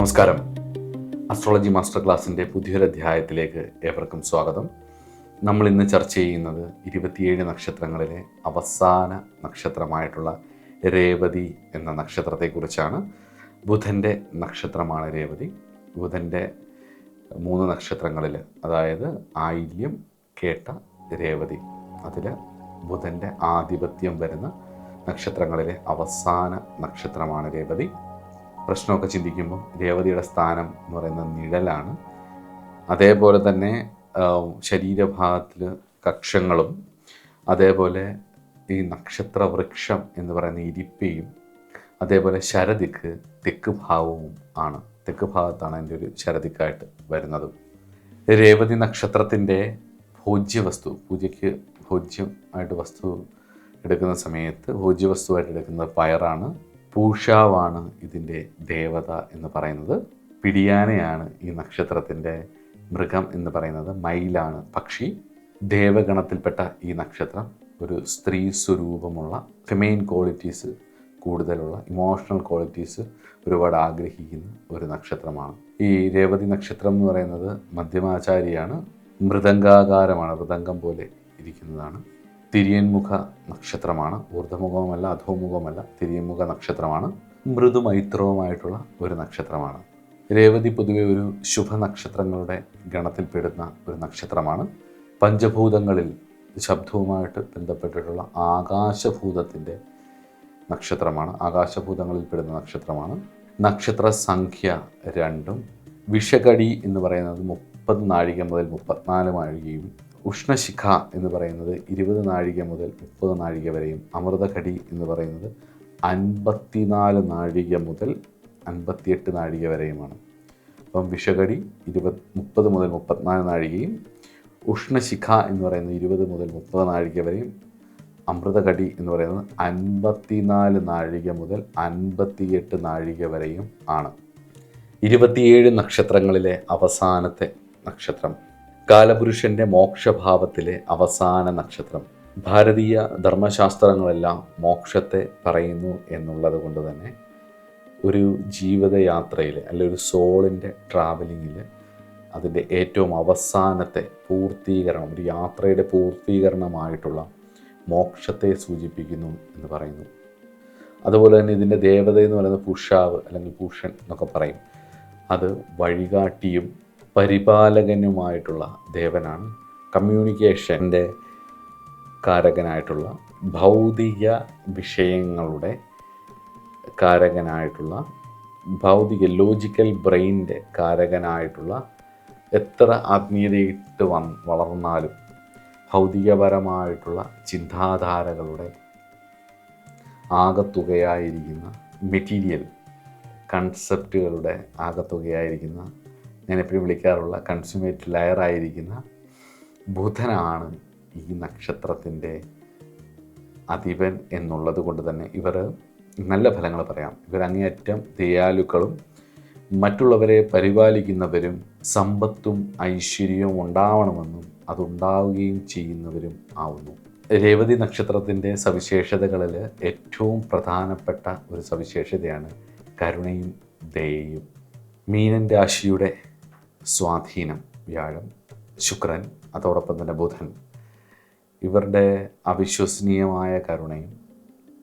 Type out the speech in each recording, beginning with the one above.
നമസ്കാരം. Astrology master ക്ലാസ്സിൻ്റെ പുതിയൊരു അധ്യായത്തിലേക്ക് ഏവർക്കും സ്വാഗതം. നമ്മൾ ഇന്ന് ചർച്ച ചെയ്യുന്നത് 27 നക്ഷത്രങ്ങളിലെ അവസാന നക്ഷത്രമായിട്ടുള്ള രേവതി എന്ന നക്ഷത്രത്തെക്കുറിച്ചാണ്. ബുധൻ്റെ നക്ഷത്രമാണ് രേവതി. ബുധൻ്റെ 3 നക്ഷത്രങ്ങളിൽ, അതായത് ആയില്യം, കേട്ട, രേവതി, അതിൽ ബുധൻ്റെ ആധിപത്യം വരുന്ന നക്ഷത്രങ്ങളിലെ അവസാന നക്ഷത്രമാണ് രേവതി. പ്രശ്നമൊക്കെ ചിന്തിക്കുമ്പോൾ രേവതിയുടെ സ്ഥാനം എന്ന് പറയുന്നത് നിഴലാണ്. അതേപോലെ തന്നെ ശരീരഭാഗത്തിൽ കക്ഷങ്ങളും, അതേപോലെ ഈ നക്ഷത്രവൃക്ഷം എന്ന് പറയുന്ന ഇരിപ്പയും, അതേപോലെ ശരദിക്ക് തെക്ക് ഭാവവും ആണ്. തെക്ക് ഭാഗത്താണ് എൻ്റെ ഒരു ശരദിക്കായിട്ട് വരുന്നത്. രേവതി നക്ഷത്രത്തിൻ്റെ ഭോജ്യവസ്തു, പൂജയ്ക്ക് ഭോജ്യമായിട്ട് വസ്തു എടുക്കുന്ന സമയത്ത് ഭോജ്യവസ്തുവായിട്ട് എടുക്കുന്നത് പയറാണ്. പൂഷാവാണ് ഇതിൻ്റെ ദേവത എന്ന് പറയുന്നത്. പിടിയാനയാണ് ഈ നക്ഷത്രത്തിൻ്റെ മൃഗം എന്ന് പറയുന്നത്. മയിലാണ് പക്ഷി. ദേവഗണത്തിൽപ്പെട്ട ഈ നക്ഷത്രം ഒരു സ്ത്രീ സ്വരൂപമുള്ള, ഫെമൈൻ ക്വാളിറ്റീസ് കൂടുതലുള്ള, ഇമോഷണൽ ക്വാളിറ്റീസ് ഒരുപാട് ആഗ്രഹിക്കുന്ന ഒരു നക്ഷത്രമാണ്. ഈ രേവതി നക്ഷത്രം എന്ന് പറയുന്നത് മധ്യമാചാരിയാണ്. മൃദംഗാകാരമാണ്, മൃദംഗം പോലെ ഇരിക്കുന്നതാണ്. തിര്യൻമുഖ നക്ഷത്രമാണ്. ഊർധ്വമുഖവുമല്ല അധോമുഖവുമല്ല, തിര്യൻമുഖ നക്ഷത്രമാണ്. മൃദുമൈത്രവുമായിട്ടുള്ള ഒരു നക്ഷത്രമാണ്. രേവതി പൊതുവെ ഒരു ശുഭനക്ഷത്രങ്ങളുടെ ഗണത്തിൽപ്പെടുന്ന ഒരു നക്ഷത്രമാണ്. പഞ്ചഭൂതങ്ങളിൽ ശബ്ദവുമായിട്ട് ബന്ധപ്പെട്ടിട്ടുള്ള ആകാശഭൂതത്തിൻ്റെ നക്ഷത്രമാണ്. ആകാശഭൂതങ്ങളിൽ പെടുന്ന നക്ഷത്രമാണ്. നക്ഷത്ര സംഖ്യ 2. വിഷകടി എന്ന് പറയുന്നത് 30 നാഴിക മുതൽ 34 നാഴികയും, ഉഷ്ണശിഖ എന്ന് പറയുന്നത് 20 നാഴിക മുതൽ 30 നാഴിക വരെയും, അമൃതഘടി എന്ന് പറയുന്നത് 54 നാഴിക മുതൽ 58 നാഴിക വരെയുമാണ്. അപ്പം വിഷകടി 30 മുതൽ 34 നാഴികയും, ഉഷ്ണശിഖ എന്ന് പറയുന്നത് 20 മുതൽ 30 നാഴിക വരെയും, അമൃതഘടി എന്ന് പറയുന്നത് 54 നാഴിക മുതൽ 58 നാഴിക വരെയും ആണ്. 27 നക്ഷത്രങ്ങളിലെ അവസാനത്തെ നക്ഷത്രം, കാലപുരുഷൻ്റെ മോക്ഷഭാവത്തിലെ അവസാന നക്ഷത്രം. ഭാരതീയ ധർമ്മശാസ്ത്രങ്ങളെല്ലാം മോക്ഷത്തെ പറയുന്നു എന്നുള്ളത് കൊണ്ട് തന്നെ ഒരു ജീവിതയാത്രയിൽ, അല്ലെങ്കിൽ ഒരു സോളിൻ്റെ ട്രാവലിങ്ങിൽ അതിൻ്റെ ഏറ്റവും അവസാനത്തെ പൂർത്തീകരണം, ഒരു യാത്രയുടെ പൂർത്തീകരണമായിട്ടുള്ള മോക്ഷത്തെ സൂചിപ്പിക്കുന്നു എന്ന് പറയുന്നു. അതുപോലെ തന്നെ ഇതിൻ്റെ ദേവത എന്ന് പറയുന്നത് പുഷാവ് അല്ലെങ്കിൽ പൂഷൻ എന്നൊക്കെ പറയും. അത് വഴികാട്ടിയും പരിപാലകനുമായിട്ടുള്ള ദേവനാണ്. കമ്മ്യൂണിക്കേഷൻ്റെ കാരകനായിട്ടുള്ള, ഭൗതിക വിഷയങ്ങളുടെ കാരകനായിട്ടുള്ള, ഭൗതിക ലോജിക്കൽ ബ്രെയിനിൻ്റെ കാരകനായിട്ടുള്ള, എത്ര ആത്മീയതയിട്ട് വളർന്നാലും ഭൗതികപരമായിട്ടുള്ള ചിന്താധാരകളുടെ ആകത്തുകയായിരിക്കുന്ന, മെറ്റീരിയൽ കൺസെപ്റ്റുകളുടെ ആകത്തുകയായിരിക്കുന്ന, ഞാൻ എപ്പോഴും വിളിക്കാറുള്ള കൺസ്യൂമേറ്റ് ലെയറായിരിക്കുന്ന ബുധനാണ് ഈ നക്ഷത്രത്തിൻ്റെ അധിപൻ എന്നുള്ളത് കൊണ്ട് തന്നെ ഇവർ നല്ല ഫലങ്ങൾ പറയാം. ഇവർ അങ്ങേയറ്റം ദയാലുക്കളും മറ്റുള്ളവരെ പരിപാലിക്കുന്നവരും സമ്പത്തും ഐശ്വര്യവും ഉണ്ടാവണമെന്നും അതുണ്ടാവുകയും ചെയ്യുന്നവരും ആവുന്നു. രേവതി നക്ഷത്രത്തിൻ്റെ സവിശേഷതകളിൽ ഏറ്റവും പ്രധാനപ്പെട്ട ഒരു സവിശേഷതയാണ് കരുണയും ദയയും. മീനൻ രാശിയുടെ സ്വാധീനം, വ്യാഴം, ശുക്രൻ, അതോടൊപ്പം തന്നെ ബുധൻ, ഇവരുടെ അവിശ്വസനീയമായ കരുണയും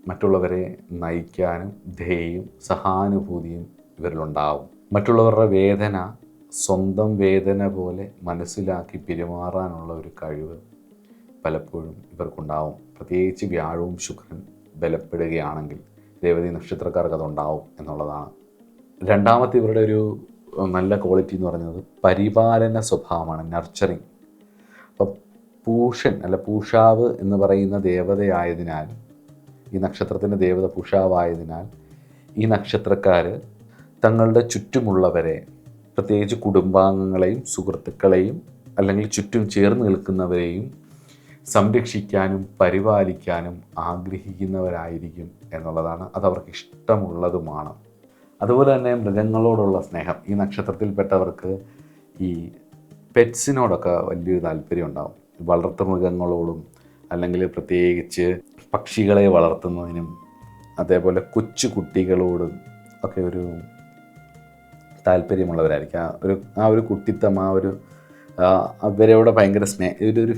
മറ്റുള്ളവരെ നയിക്കാനും ദയയും സഹാനുഭൂതിയും ഇവരിലുണ്ടാവും. മറ്റുള്ളവരുടെ വേദന സ്വന്തം വേദന പോലെ മനസ്സിലാക്കി പെരുമാറാനുള്ള ഒരു കഴിവ് പലപ്പോഴും ഇവർക്കുണ്ടാവും. പ്രത്യേകിച്ച് വ്യാഴവും ശുക്രൻ ബലപ്പെടുകയാണെങ്കിൽ രേവതി നക്ഷത്രക്കാർക്ക് അതുണ്ടാവും എന്നുള്ളതാണ്. രണ്ടാമത്തെ ഇവരുടെ ഒരു നല്ല ക്വാളിറ്റി എന്ന് പറയുന്നത് പരിപാലന സ്വഭാവമാണ്, നർച്ചറിങ്. അപ്പം പൂഷൻ അല്ല പൂഷാവ് എന്ന് പറയുന്ന ദേവതയായതിനാൽ, ഈ നക്ഷത്രത്തിൻ്റെ ദേവത പൂഷാവായതിനാൽ ഈ നക്ഷത്രക്കാർ തങ്ങളുടെ ചുറ്റുമുള്ളവരെ, പ്രത്യേകിച്ച് കുടുംബാംഗങ്ങളെയും സുഹൃത്തുക്കളെയും അല്ലെങ്കിൽ ചുറ്റും ചേർന്ന് നിൽക്കുന്നവരെയും സംരക്ഷിക്കാനും പരിപാലിക്കാനും ആഗ്രഹിക്കുന്നവരായിരിക്കും എന്നുള്ളതാണ്. അതവർക്ക് ഇഷ്ടമുള്ളതുമാണ്. അതുപോലെ തന്നെ മൃഗങ്ങളോടുള്ള സ്നേഹം, ഈ നക്ഷത്രത്തിൽപ്പെട്ടവർക്ക് ഈ പെറ്റ്സിനോടൊക്കെ വലിയൊരു താല്പര്യം ഉണ്ടാവും. വളർത്തു മൃഗങ്ങളോടും അല്ലെങ്കിൽ പ്രത്യേകിച്ച് പക്ഷികളെ വളർത്തുന്നതിനും അതേപോലെ കൊച്ചു കുട്ടികളോടും ഒക്കെ ഒരു താല്പര്യമുള്ളവരായിരിക്കും. ആ ഒരു കുട്ടിത്തം, അവരോട് ഭയങ്കര ഇതൊരു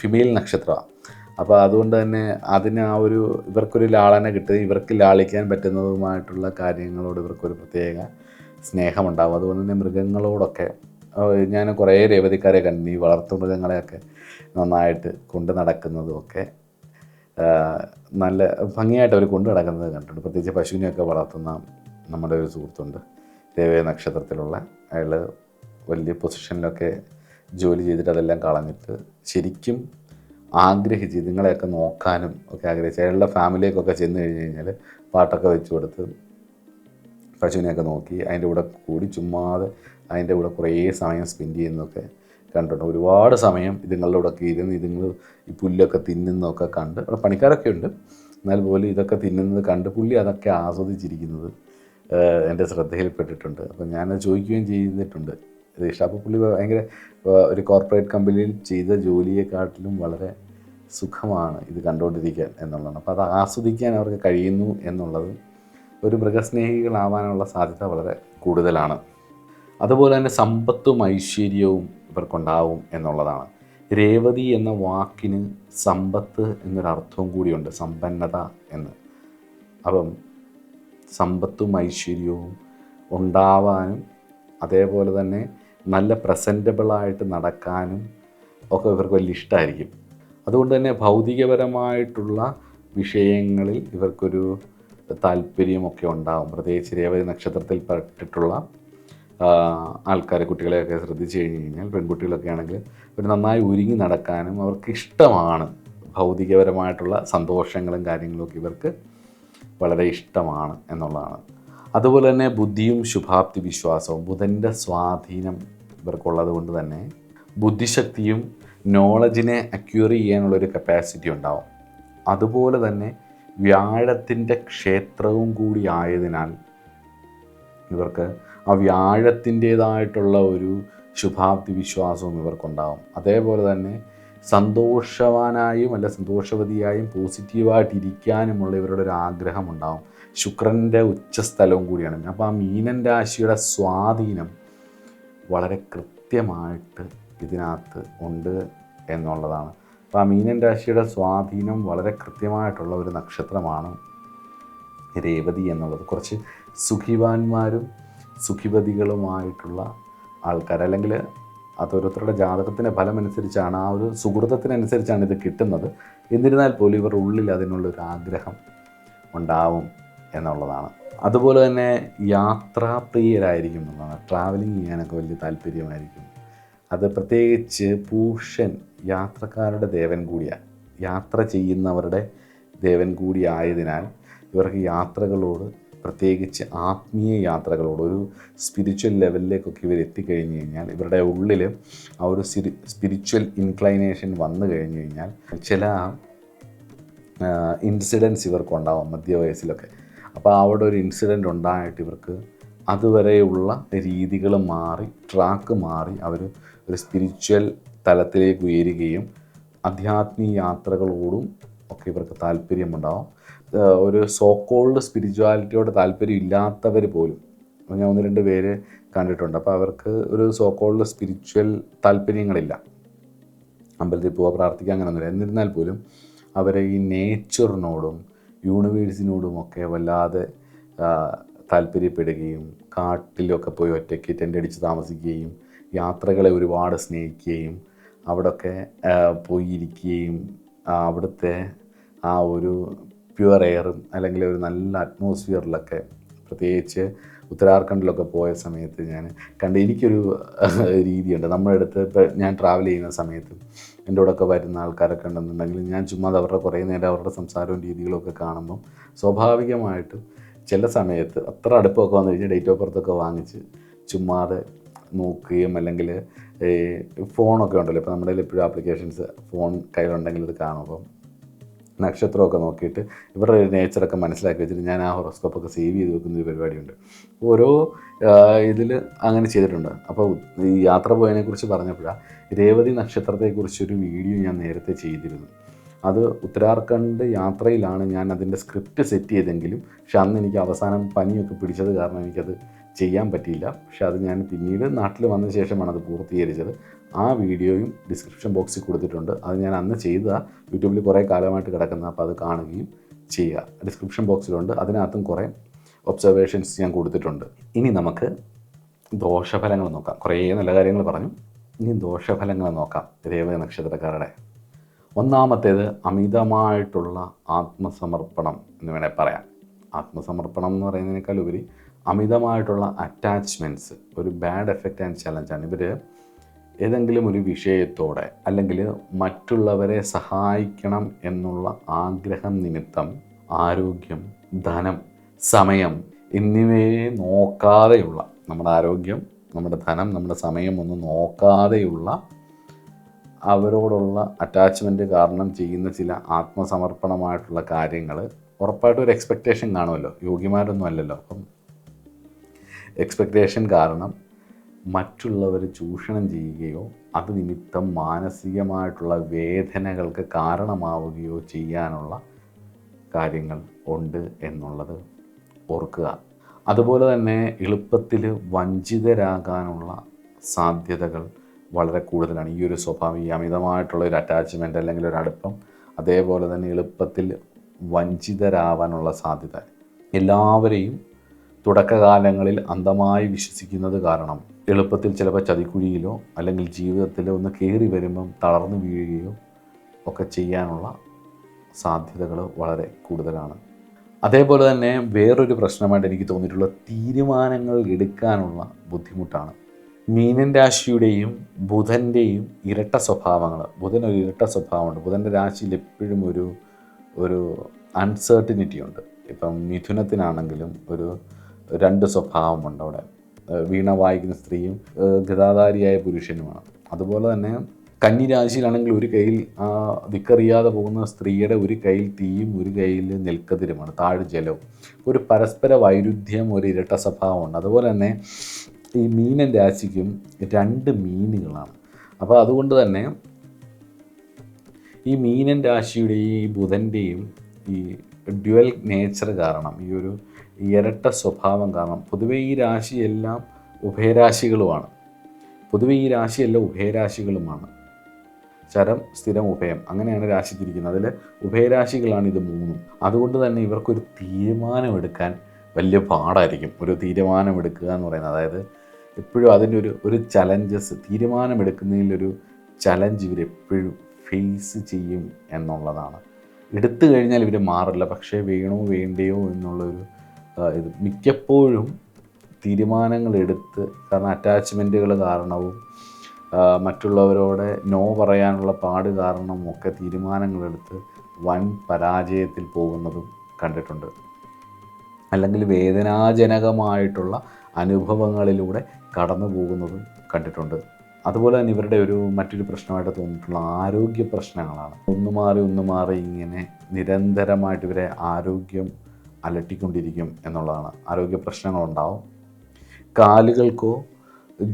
ഫിമെയിൽ നക്ഷത്രമാണ്. അപ്പോൾ അതുകൊണ്ട് തന്നെ അതിന് ഇവർക്കൊരു ലാളന കിട്ടുകയും ഇവർക്ക് ലാളിക്കാൻ പറ്റുന്നതുമായിട്ടുള്ള കാര്യങ്ങളോട് ഇവർക്കൊരു പ്രത്യേക സ്നേഹമുണ്ടാകും. അതുകൊണ്ട് തന്നെ മൃഗങ്ങളോടൊക്കെ ഞാൻ കുറേ രേവതിക്കാരെ കണ്ടു, ഈ വളർത്തുമൃഗങ്ങളെയൊക്കെ നന്നായിട്ട് കൊണ്ട് നടക്കുന്നതുമൊക്കെ നല്ല ഭംഗിയായിട്ട് അവർ കൊണ്ട് നടക്കുന്നത് കണ്ടിട്ടുണ്ട്. പ്രത്യേകിച്ച് പശുവിനെയൊക്കെ വളർത്തുന്ന നമ്മുടെ ഒരു സുഹൃത്തുണ്ട്, രേവതി നക്ഷത്രത്തിലുള്ള. അയാൾ വലിയ പൊസിഷനിലൊക്കെ ജോലി ചെയ്തിട്ട് അതെല്ലാം കളഞ്ഞിട്ട് ശരിക്കും ആഗ്രഹിച്ച് ഇതുങ്ങളെയൊക്കെ നോക്കാനും ഒക്കെ ആഗ്രഹിച്ച് അയാളുടെ ഫാമിലിയൊക്കെ ചെന്ന് കഴിഞ്ഞ് കഴിഞ്ഞാൽ പാട്ടൊക്കെ വെച്ച് കൊടുത്ത് പശുവിനെയൊക്കെ നോക്കി അതിൻ്റെ കൂടെ കൂടി ചുമ്മാതെ അതിൻ്റെ കൂടെ കുറേ സമയം സ്പെൻഡ് ചെയ്യുന്നതൊക്കെ കണ്ടിട്ടുണ്ട്. ഒരുപാട് സമയം ഇതുങ്ങളുടെ കൂടെയൊക്കെ ഇരുന്ന് ഇതുങ്ങൾ ഈ പുല്ലൊക്കെ തിന്നുന്നതൊക്കെ കണ്ട്, അവിടെ പണിക്കാരൊക്കെ ഉണ്ട്, എന്നാൽ പോലും ഇതൊക്കെ തിന്നുന്നത് കണ്ട് പുള്ളി അതൊക്കെ ആസ്വദിച്ചിരിക്കുന്നത് എൻ്റെ ശ്രദ്ധയിൽപ്പെട്ടിട്ടുണ്ട്. അപ്പം ഞാനത് ചോദിക്കുകയും ചെയ്തിട്ടുണ്ട് ഇത് ഇഷ്ടം. അപ്പോൾ പുള്ളി ഭയങ്കര ഒരു കോർപ്പറേറ്റ് കമ്പനിയിൽ ചെയ്ത ജോലിയെക്കാട്ടിലും വളരെ സുഖമാണ് ഇത് കണ്ടുകൊണ്ടിരിക്കാൻ എന്നുള്ളതാണ്. അപ്പോൾ അത് ആസ്വദിക്കാൻ അവർക്ക് കഴിയുന്നു എന്നുള്ളത് ഒരു മൃഗസ്നേഹികളാവാനുള്ള സാധ്യത വളരെ കൂടുതലാണ്. അതുപോലെ തന്നെ സമ്പത്തും ഐശ്വര്യവും ഇവർക്കുണ്ടാവും എന്നുള്ളതാണ്. രേവതി എന്ന വാക്കിന് സമ്പത്ത് എന്നൊരർത്ഥവും കൂടിയുണ്ട്, സമ്പന്നത എന്ന്. അപ്പം സമ്പത്തും ഐശ്വര്യവും ഉണ്ടാവാനും അതേപോലെ തന്നെ നല്ല പ്രസൻറ്റബിളായിട്ട് നടക്കാനും ഒക്കെ ഇവർക്ക് വലിയ ഇഷ്ടമായിരിക്കും. അതുകൊണ്ട് തന്നെ ഭൗതികപരമായിട്ടുള്ള വിഷയങ്ങളിൽ ഇവർക്കൊരു താല്പര്യമൊക്കെ ഉണ്ടാകും. പ്രത്യേകിച്ച് രേവതി നക്ഷത്രത്തിൽ പെട്ടിട്ടുള്ള ആൾക്കാർ, കുട്ടികളെയൊക്കെ ശ്രദ്ധിച്ചു കഴിഞ്ഞ് കഴിഞ്ഞാൽ, പെൺകുട്ടികളൊക്കെ ആണെങ്കിൽ അവർ നന്നായി ഒരുങ്ങി നടക്കാനും അവർക്ക് ഇഷ്ടമാണ്. ഭൗതികപരമായിട്ടുള്ള സന്തോഷങ്ങളും കാര്യങ്ങളൊക്കെ ഇവർക്ക് വളരെ ഇഷ്ടമാണ് എന്നുള്ളതാണ്. അതുപോലെ തന്നെ ബുദ്ധിയും ശുഭാപ്തി വിശ്വാസവും, ബുധൻ്റെ സ്വാധീനം ഇവർക്കുള്ളത് കൊണ്ട് തന്നെ ബുദ്ധിശക്തിയും നോളജിനെ അക്യൂർ ചെയ്യാനുള്ളൊരു കപ്പാസിറ്റി ഉണ്ടാവും. അതുപോലെ തന്നെ വ്യാഴത്തിൻ്റെ ക്ഷേത്രവും കൂടി ആയതിനാൽ ഇവർക്ക് ആ വ്യാഴത്തിൻ്റേതായിട്ടുള്ള ഒരു ശുഭാപ്തി വിശ്വാസവും ഇവർക്കുണ്ടാവും. അതേപോലെ തന്നെ സന്തോഷവാനായും സന്തോഷവതിയായും പോസിറ്റീവായിട്ടിരിക്കാനുമുള്ള ഇവരുടെ ഒരു ആഗ്രഹം ഉണ്ടാവും. ശുക്രൻ്റെ ഉച്ചസ്ഥലവും കൂടിയാണ്. അപ്പോൾ ആ മീനൻ രാശിയുടെ സ്വാധീനം വളരെ കൃത്യമായിട്ട് ഇതിനകത്ത് ഉണ്ട് എന്നുള്ളതാണ്. അപ്പോൾ ആ മീനൻ രാശിയുടെ സ്വാധീനം വളരെ കൃത്യമായിട്ടുള്ള ഒരു നക്ഷത്രമാണ് രേവതി എന്നുള്ളത്. കുറച്ച് സുഖിവാന്മാരും സുഖിവതികളുമായിട്ടുള്ള ആൾക്കാർ, അല്ലെങ്കിൽ അതോരോരുത്തരുടെ ജാതകത്തിൻ്റെ ഫലമനുസരിച്ചാണ്, ആ ഒരു സുഹൃത്തത്തിനനുസരിച്ചാണ് ഇത് കിട്ടുന്നത്. എന്നിരുന്നാൽ പോലും ഇവരുടെ ഉള്ളിൽ അതിനുള്ളൊരു ആഗ്രഹം ഉണ്ടാവും എന്നുള്ളതാണ്. അതുപോലെ തന്നെ യാത്രാപ്രിയരായിരിക്കും എന്നുള്ളതാണ്. ട്രാവലിംഗ് ചെയ്യാനൊക്കെ വലിയ താല്പര്യമായിരിക്കും. അത് പ്രത്യേകിച്ച് പൂഷൻ യാത്രക്കാരുടെ ദേവൻ കൂടിയാണ്, യാത്ര ചെയ്യുന്നവരുടെ ദേവൻ കൂടി ആയതിനാൽ ഇവർക്ക് യാത്രകളോട്, പ്രത്യേകിച്ച് ആത്മീയ യാത്രകളോട്, ഒരു സ്പിരിച്വൽ ലെവലിലേക്കൊക്കെ ഇവർ എത്തിക്കഴിഞ്ഞ് കഴിഞ്ഞാൽ, ഇവരുടെ ഉള്ളിൽ ആ ഒരു സ്പിരിച്വൽ ഇൻക്ലൈനേഷൻ വന്നു കഴിഞ്ഞ് കഴിഞ്ഞാൽ ചില ഇൻസിഡൻസ് ഇവർക്കുണ്ടാവും മധ്യവയസ്സിലൊക്കെ. അപ്പോൾ അവിടെ ഒരു ഇൻസിഡൻ്റ് ഉണ്ടായിട്ട് ഇവർക്ക് അതുവരെയുള്ള രീതികൾ മാറി, ട്രാക്ക് മാറി അവർ ഒരു സ്പിരിച്വൽ തലത്തിലേക്ക് ഉയരുകയും ആധ്യാത്മിക യാത്രകളോടും ഒക്കെ ഇവർക്ക് താല്പര്യമുണ്ടാവും. ഒരു സോക്കോൾഡ് സ്പിരിച്വാലിറ്റിയോട് താല്പര്യം ഇല്ലാത്തവർ പോലും ഞാൻ 1-2 പേര് കണ്ടിട്ടുണ്ട്. അപ്പോൾ അവർക്ക് ഒരു സോക്കോൾഡ് സ്പിരിച്വൽ താല്പര്യങ്ങളില്ല, അമ്പലത്തിൽ പോവുക, പ്രാർത്ഥിക്കുക, അങ്ങനെയൊന്നുമില്ല. എന്നിരുന്നാൽ പോലും അവരെ ഈ നേച്ചറിനോടും യൂണിവേഴ്സിനോടുമൊക്കെ വല്ലാതെ താല്പര്യപ്പെടുകയും കാട്ടിലൊക്കെ പോയി ഒറ്റയ്ക്ക് ടെൻ്റ് അടിച്ച് താമസിക്കുകയും യാത്രകളെ ഒരുപാട് സ്നേഹിക്കുകയും അവിടെയൊക്കെ പോയിരിക്കുകയും അവിടുത്തെ ആ ഒരു പ്യുവർ എയറും അല്ലെങ്കിൽ ഒരു നല്ല അറ്റ്മോസ്ഫിയറിലൊക്കെ, പ്രത്യേകിച്ച് ഉത്തരാഖണ്ഡിലൊക്കെ പോയ സമയത്ത് ഞാൻ എനിക്കൊരു രീതിയുണ്ട്. നമ്മുടെ അടുത്ത് ഇപ്പോൾ ഞാൻ ട്രാവൽ ചെയ്യുന്ന സമയത്ത് എൻ്റെ കൂടെയൊക്കെ വരുന്ന ആൾക്കാരൊക്കെ ഉണ്ടെന്നുണ്ടെങ്കിൽ ഞാൻ ചുമ്മാ അവരുടെ കുറേ നേരം അവരുടെ സംസാരവും രീതികളൊക്കെ കാണുമ്പം സ്വാഭാവികമായിട്ടും ചില സമയത്ത് അത്ര അടുപ്പമൊക്കെ വന്നു കഴിഞ്ഞാൽ ഡേറ്റ് ഓഫ് ബർത്തൊക്കെ വാങ്ങിച്ച് ചുമ്മാതെ നോക്കുകയും, അല്ലെങ്കിൽ ഫോണൊക്കെ ഉണ്ടല്ലോ, ഇപ്പോൾ നമ്മുടെ എപ്പോഴും ആപ്ലിക്കേഷൻസ് ഫോൺ കയ്യിലുണ്ടെങ്കിൽ ഇത് കാണുമ്പം നക്ഷത്രമൊക്കെ നോക്കിയിട്ട് ഇവരുടെ നേച്ചറൊക്കെ മനസ്സിലാക്കി വെച്ചിട്ട് ഞാൻ ആ ഹൊറോസ്കോപ്പൊക്കെ സേവ് ചെയ്ത് വെക്കുന്നൊരു പരിപാടിയുണ്ട്. ഓരോ ഇതിൽ അങ്ങനെ ചെയ്തിട്ടുണ്ട്. അപ്പോൾ ഈ യാത്ര പോയതിനെക്കുറിച്ച് പറഞ്ഞപ്പോഴാണ് രേവതി നക്ഷത്രത്തെക്കുറിച്ചൊരു വീഡിയോ ഞാൻ നേരത്തെ ചെയ്തിരുന്നു. അത് ഉത്തരാഖണ്ഡ് യാത്രയിലാണ് ഞാൻ അതിൻ്റെ സ്ക്രിപ്റ്റ് സെറ്റ് ചെയ്തെങ്കിലും, പക്ഷെ അന്ന് എനിക്ക് അവസാനം പനിയൊക്കെ പിടിച്ചത് കാരണം എനിക്കത് ചെയ്യാൻ പറ്റിയില്ല. പക്ഷെ അത് ഞാൻ പിന്നീട് നാട്ടിൽ വന്ന ശേഷമാണ് അത് പൂർത്തീകരിച്ചത്. ആ വീഡിയോയും ഡിസ്ക്രിപ്ഷൻ ബോക്സിൽ കൊടുത്തിട്ടുണ്ട്. അത് ഞാൻ അന്ന് ചെയ്തതാണ്. യൂട്യൂബിൽ കുറേ കാലമായിട്ട് കിടക്കുന്നത്. അപ്പോൾ അത് കാണുകയും ചെയ്യുക. ഡിസ്ക്രിപ്ഷൻ ബോക്സിലുണ്ട്. അതിനകത്തും കുറേ ഒബ്സർവേഷൻസ് ഞാൻ കൊടുത്തിട്ടുണ്ട്. ഇനി നമുക്ക് ദോഷഫലങ്ങൾ നോക്കാം. കുറേ നല്ല കാര്യങ്ങൾ പറഞ്ഞു. ഇനി ദോഷഫലങ്ങൾ നോക്കാം രേവതി നക്ഷത്രക്കാരുടെ. ഒന്നാമത്തേത് അമിതമായിട്ടുള്ള ആത്മസമർപ്പണം എന്ന് വേണേൽ പറയാം. ആത്മസമർപ്പണം എന്ന് പറയുന്നതിനേക്കാൾ ഉപരി അമിതമായിട്ടുള്ള അറ്റാച്ച്മെൻറ്റ്സ് ഒരു ബാഡ് എഫക്റ്റ് ആൻഡ് ചലഞ്ചാണ്. ഇവർ ഏതെങ്കിലും ഒരു വിഷയത്തോടെ അല്ലെങ്കിൽ മറ്റുള്ളവരെ സഹായിക്കണം എന്നുള്ള ആഗ്രഹം നിമിത്തം ആരോഗ്യം, ധനം, സമയം എന്നിവയെ നോക്കാതെയുള്ള, നമ്മുടെ ആരോഗ്യം, നമ്മുടെ ധനം, നമ്മുടെ സമയം ഒന്നും നോക്കാതെയുള്ള അവരോടുള്ള അറ്റാച്ച്മെൻറ്റ് കാരണം ചെയ്യുന്ന ചില ആത്മസമർപ്പണമായിട്ടുള്ള കാര്യങ്ങൾ ഉറപ്പായിട്ടും ഒരു എക്സ്പെക്റ്റേഷൻ കാണുമല്ലോ. യോഗ്യമാരൊന്നും അല്ലല്ലോ. അപ്പം എക്സ്പെക്റ്റേഷൻ കാരണം മറ്റുള്ളവർ ചൂഷണം ചെയ്യുകയോ അത് നിമിത്തം മാനസികമായിട്ടുള്ള വേദനകൾക്ക് കാരണമാവുകയോ ചെയ്യാനുള്ള കാര്യങ്ങൾ ഉണ്ട് എന്നുള്ളത് ഓർക്കുക. അതുപോലെ തന്നെ എളുപ്പത്തിൽ വഞ്ചിതരാകാനുള്ള സാധ്യതകൾ വളരെ കൂടുതലാണ്. ഈ ഒരു സ്വഭാവം, ഈ അമിതമായിട്ടുള്ള ഒരു അറ്റാച്ച്മെൻറ്റ് അല്ലെങ്കിൽ ഒരു അടുപ്പം, അതേപോലെ തന്നെ എളുപ്പത്തിൽ വഞ്ചിതരാവാനുള്ള സാധ്യത. എല്ലാവരെയും തുടക്കകാലങ്ങളിൽ അന്ധമായി വിശ്വസിക്കുന്നത് കാരണം എളുപ്പത്തിൽ ചിലപ്പോൾ ചതിക്കുഴിയിലോ അല്ലെങ്കിൽ ജീവിതത്തിലോ ഒന്ന് കയറി വരുമ്പം തളർന്നു വീഴുകയോ ഒക്കെ ചെയ്യാനുള്ള സാധ്യതകൾ വളരെ കൂടുതലാണ്. അതേപോലെ തന്നെ വേറൊരു പ്രശ്നമായിട്ട് എനിക്ക് തോന്നിയിട്ടുള്ള തീരുമാനങ്ങൾ എടുക്കാനുള്ള ബുദ്ധിമുട്ടാണ്. മീനൻ രാശിയുടെയും ബുധൻ്റെയും ഇരട്ട സ്വഭാവങ്ങൾ. ബുധൻ ഒരു ഇരട്ട സ്വഭാവമുണ്ട്. ബുധൻ്റെ രാശിയിൽ എപ്പോഴും ഒരു അൺസർട്ടിനിറ്റി ഉണ്ട്. ഇപ്പം മിഥുനത്തിനാണെങ്കിലും ഒരു രണ്ട് സ്വഭാവമുണ്ട് അവിടെ. വീണ വായിക്കുന്ന സ്ത്രീയും ഗതാധാരിയായ പുരുഷനുമാണ്. അതുപോലെ തന്നെ കന്നി രാശിയിലാണെങ്കിൽ ഒരു കയ്യിൽ ദിക്കറിയാതെ പോകുന്ന സ്ത്രീയുടെ ഒരു കയ്യിൽ തീയും ഒരു കയ്യിൽ നെൽക്കതിരുമാണ്, താഴ് ജലവും. ഒരു പരസ്പര വൈരുദ്ധ്യം, ഒരു ഇരട്ട സ്വഭാവമുണ്ട്. അതുപോലെ തന്നെ ഈ മീനൻ രാശിക്കും രണ്ട് മീനുകളാണ്. അപ്പോൾ അതുകൊണ്ട് തന്നെ ഈ മീനൻ രാശിയുടെയും ഈ ബുധൻ്റെയും ഈ ഡ്യുവൽ നേച്ചർ കാരണം, ഈ ഒരു ഇരട്ട സ്വഭാവം കാരണം പൊതുവെ ഈ രാശിയെല്ലാം ഉഭയരാശികളുമാണ്. ചരം, സ്ഥിരം, ഉഭയം, അങ്ങനെയാണ് രാശി തിരിക്കുന്നത്. അതിൽ ഉഭയരാശികളാണ് ഇത് മൂന്നും. അതുകൊണ്ട് തന്നെ ഇവർക്കൊരു തീരുമാനമെടുക്കാൻ വലിയ പാടായിരിക്കും. ഒരു തീരുമാനമെടുക്കുക എന്ന് പറയുന്നത്, അതായത് എപ്പോഴും അതിൻ്റെ ഒരു ചലഞ്ചസ്, തീരുമാനമെടുക്കുന്നതിലൊരു ചലഞ്ച് ഇവരെപ്പോഴും ഫേസ് ചെയ്യും എന്നുള്ളതാണ്. എടുത്തു കഴിഞ്ഞാൽ ഇവർ മാറില്ല. പക്ഷേ വേണോ വേണ്ടയോ എന്നുള്ളൊരു ഇത് മിക്കപ്പോഴും തീരുമാനങ്ങൾ എടുത്ത്, കാരണം അറ്റാച്ച്മെൻറ്റുകൾ കാരണവും മറ്റുള്ളവരോട് നോ പറയാനുള്ള പാട് കാരണവും ഒക്കെ തീരുമാനങ്ങളെടുത്ത് വൻ പരാജയത്തിൽ പോകുന്നതും കണ്ടിട്ടുണ്ട്. അല്ലെങ്കിൽ വേദനാജനകമായിട്ടുള്ള അനുഭവങ്ങളിലൂടെ കടന്നു പോകുന്നതും കണ്ടിട്ടുണ്ട്. അതുപോലെ തന്നെ ഇവരുടെ മറ്റൊരു പ്രശ്നമായിട്ട് തോന്നിയിട്ടുള്ള ആരോഗ്യ പ്രശ്നങ്ങളാണ്. ഒന്ന് മാറി ഇങ്ങനെ നിരന്തരമായിട്ട് ഇവരെ ആരോഗ്യം അലട്ടിക്കൊണ്ടിരിക്കും എന്നുള്ളതാണ്. ആരോഗ്യ പ്രശ്നങ്ങളുണ്ടാവും. കാലുകൾക്കോ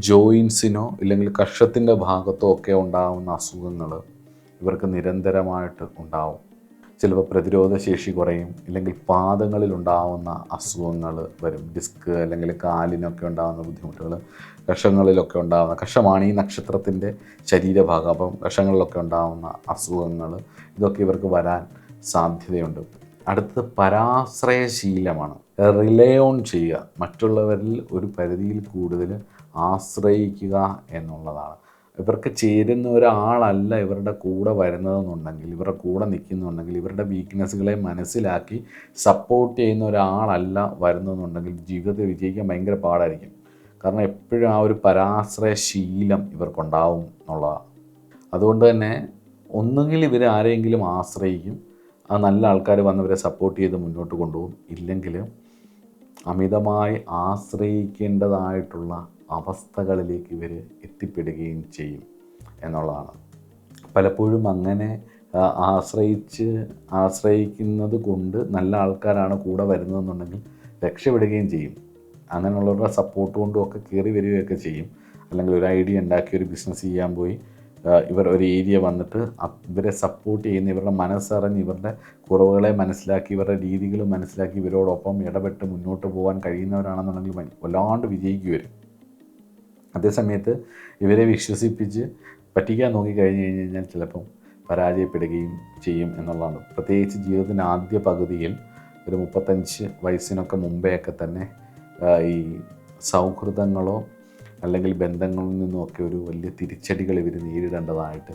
ജോയിൻസിനോ ഇല്ലെങ്കിൽ കക്ഷത്തിൻ്റെ ഭാഗത്തോ ഒക്കെ ഉണ്ടാകുന്ന അസുഖങ്ങൾ ഇവർക്ക് നിരന്തരമായിട്ട് ഉണ്ടാവും. ചിലപ്പോൾ പ്രതിരോധശേഷി കുറയും, ഇല്ലെങ്കിൽ പാദങ്ങളിലുണ്ടാവുന്ന അസുഖങ്ങൾ വരും. ഡിസ്ക് അല്ലെങ്കിൽ കാലിനൊക്കെ ഉണ്ടാകുന്ന ബുദ്ധിമുട്ടുകൾ, കഷങ്ങളിലൊക്കെ ഉണ്ടാകുന്ന, കഷമാണ് ഈ നക്ഷത്രത്തിൻ്റെ ശരീരഭാഗം. അപ്പം കഷങ്ങളിലൊക്കെ ഉണ്ടാകുന്ന അസുഖങ്ങൾ, ഇതൊക്കെ ഇവർക്ക് വരാൻ സാധ്യതയുണ്ട്. അടുത്തത് പരാശ്രയശീലമാണ്. റിലേ ഓൺ ചെയ്യുക, മറ്റുള്ളവരിൽ ഒരു പരിധിയിൽ കൂടുതൽ ആശ്രയിക്കുക എന്നുള്ളതാണ്. ഇവർക്ക് ചേരുന്ന ഒരാളല്ല ഇവരുടെ കൂടെ വരുന്നതെന്നുണ്ടെങ്കിൽ, ഇവരുടെ കൂടെ നിൽക്കുന്നുണ്ടെങ്കിൽ, ഇവരുടെ വീക്ക്നെസ്സുകളെ മനസ്സിലാക്കി സപ്പോർട്ട് ചെയ്യുന്ന ഒരാളല്ല വരുന്നതെന്നുണ്ടെങ്കിൽ ജീവിതത്തിൽ വിജയിക്കാൻ ഭയങ്കര പാടായിരിക്കും. കാരണം എപ്പോഴും ആ ഒരു പരാശ്രയശീലം ഇവർക്കുണ്ടാവും എന്നുള്ളതാണ്. അതുകൊണ്ട് തന്നെ ഒന്നുകിൽ ഇവർ ആരെങ്കിലും ആശ്രയിക്കും, ആ നല്ല ആൾക്കാർ വന്നവരെ സപ്പോർട്ട് ചെയ്ത് മുന്നോട്ട് കൊണ്ടുപോകും. ഇല്ലെങ്കിൽ അമിതമായി ആശ്രയിക്കേണ്ടതായിട്ടുള്ള അവസ്ഥകളിലേക്ക് ഇവർ എത്തിപ്പെടുകയും ചെയ്യും എന്നുള്ളതാണ്. പലപ്പോഴും അങ്ങനെ ആശ്രയിക്കുന്നത് കൊണ്ട് നല്ല ആൾക്കാരാണ് കൂടെ വരുന്നതെന്നുണ്ടെങ്കിൽ രക്ഷപ്പെടുകയും ചെയ്യും. അങ്ങനെയുള്ളവരുടെ സപ്പോർട്ട് കൊണ്ടും ഒക്കെ കയറി വരികയൊക്കെ ചെയ്യും. അല്ലെങ്കിൽ ഒരു ഐഡിയ ഉണ്ടാക്കി ഒരു ബിസിനസ് ചെയ്യാൻ പോയി ഇവർ ഒരു ഏരിയ വന്നിട്ട് ഇവരെ സപ്പോർട്ട് ചെയ്യുന്ന, ഇവരുടെ മനസ്സറിഞ്ഞ് ഇവരുടെ കുറവുകളെ മനസ്സിലാക്കി ഇവരുടെ രീതികൾ മനസ്സിലാക്കി ഇവരോടൊപ്പം ഇടപെട്ട് മുന്നോട്ട് പോകാൻ കഴിയുന്നവരാണെന്നുണ്ടെങ്കിൽ വല്ലാണ്ട് വിജയിക്കും വരും. അതേസമയത്ത് ഇവരെ വിശ്വസിപ്പിച്ച് പറ്റിക്കാൻ നോക്കിക്കഴിഞ്ഞ് കഴിഞ്ഞാൽ ചിലപ്പം പരാജയപ്പെടുകയും ചെയ്യും എന്നുള്ളതാണ്. പ്രത്യേകിച്ച് ജീവിതത്തിൻ്റെ ആദ്യ പകുതിയിൽ ഒരു 35 വയസ്സിനൊക്കെ മുമ്പെയൊക്കെ തന്നെ ഈ സൗഹൃദങ്ങളോ അല്ലെങ്കിൽ ബന്ധങ്ങളിൽ നിന്നുമൊക്കെ ഒരു വലിയ തിരിച്ചടികൾ ഇവർ നേരിടേണ്ടതായിട്ട്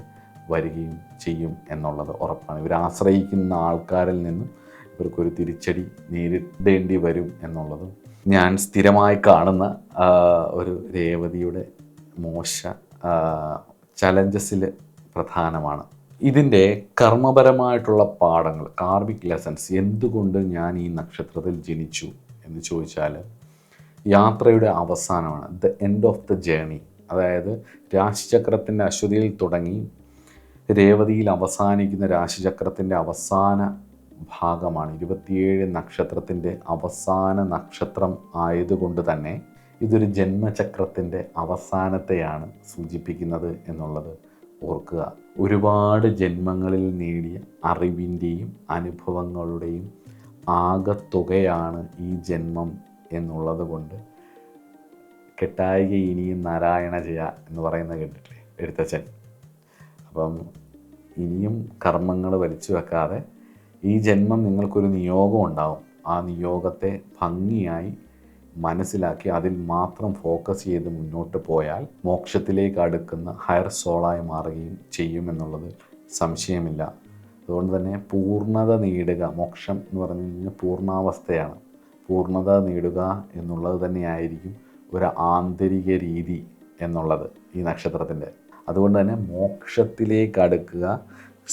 വരികയും ചെയ്യും എന്നുള്ളത് ഉറപ്പാണ്. ഇവർ ആശ്രയിക്കുന്ന ആൾക്കാരിൽ നിന്നും ഇവർക്കൊരു തിരിച്ചടി നേരിടേണ്ടി വരും എന്നുള്ളത് ഞാൻ സ്ഥിരമായി കാണുന്ന ഒരു രേവതിയുടെ മോശ ചലഞ്ചസിൽ പ്രധാനമാണ്. ഇതിൻ്റെ കർമ്മപരമായിട്ടുള്ള പാഠങ്ങൾ, കാർമിക് ലെസൺസ്, എന്തുകൊണ്ട് ഞാൻ ഈ നക്ഷത്രത്തിൽ ജനിച്ചു എന്ന് ചോദിച്ചാൽ യാത്രയുടെ അവസാനമാണ്, the end of the journey. അതായത് രാശിചക്രത്തിൻ്റെ അശ്വതിയിൽ തുടങ്ങി രേവതിയിൽ അവസാനിക്കുന്ന രാശിചക്രത്തിൻ്റെ അവസാന ഭാഗമാണ്. 27 നക്ഷത്രത്തിൻ്റെ അവസാന നക്ഷത്രം ആയതുകൊണ്ട് തന്നെ ഇതൊരു ജന്മചക്രത്തിൻ്റെ അവസാനത്തെയാണ് സൂചിപ്പിക്കുന്നത് എന്നുള്ളത് ഓർക്കുക. ഒരുപാട് ജന്മങ്ങളിൽ നേടിയ അറിവിൻ്റെയും അനുഭവങ്ങളുടെയും ആകത്തുകയാണ് ഈ ജന്മം എന്നുള്ളത് കൊണ്ട് കെട്ടായിക ഇനിയും നാരായണ ജയ എന്ന് പറയുന്നത് കേട്ടിട്ടില്ലേ എഴുത്തച്ഛൻ. അപ്പം ഇനിയും കർമ്മങ്ങൾ വലിച്ചു വെക്കാതെ ഈ ജന്മം നിങ്ങൾക്കൊരു നിയോഗം ഉണ്ടാവും. ആ നിയോഗത്തെ ഭംഗിയായി മനസ്സിലാക്കി അതിൽ മാത്രം ഫോക്കസ് ചെയ്ത് മുന്നോട്ട് പോയാൽ മോക്ഷത്തിലേക്ക് അടുക്കുന്ന ഹയർ സോളായി മാറുകയും ചെയ്യുമെന്നുള്ളത് സംശയമില്ല. അതുകൊണ്ട് തന്നെ പൂർണ്ണത നേടുക, മോക്ഷം എന്ന് പറഞ്ഞു കഴിഞ്ഞാൽ പൂർണ്ണാവസ്ഥയാണ്. പൂർണ്ണത നേടുക എന്നുള്ളത് തന്നെയായിരിക്കും ഒരു ആന്തരിക രീതി എന്നുള്ളത് ഈ നക്ഷത്രത്തിൻ്റെ. അതുകൊണ്ട് തന്നെ മോക്ഷത്തിലേക്ക് അടുക്കുക,